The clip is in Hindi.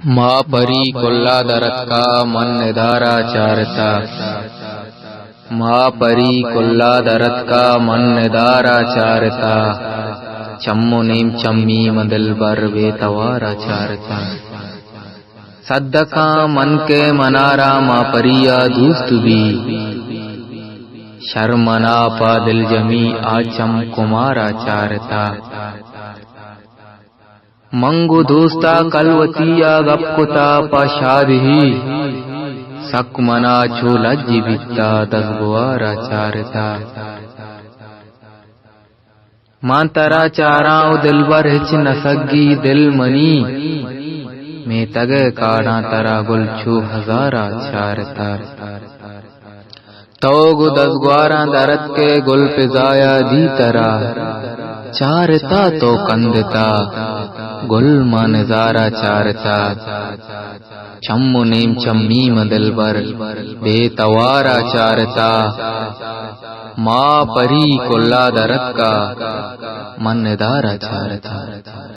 माँ परी कुल्ला दरत का मन निधारा चारता। माँ परी कुल्ला दरत का मन निधारा चारता। चम्मो नीम चम्मी मदिल बर बेतवारा चारता। सद्दका मन के मनारा माँ परिया दूस्त भी। शर्मना पा दिल जमी आचम कुमारा चारता। मंगु दोस्ता कलवतिया गपकुता पाशाद ही। सकमना छो लज्जी बिता दसगुआरा चारता। मांतरा चाराओ दिलबर हिच नसगी दिल मनी। मैं तगे काड़ा तरा गुल छो हजारा चारता। तोगु दसगुआरा दरत के गुल पिजाया दी तरा। चारता तो कंदता गुल मा नजारा चारता। चम्मु नीम चम्मी मदिल बर बेतवारा चारता। माँ परी कुल्ला दरत का मन निधारा चारता।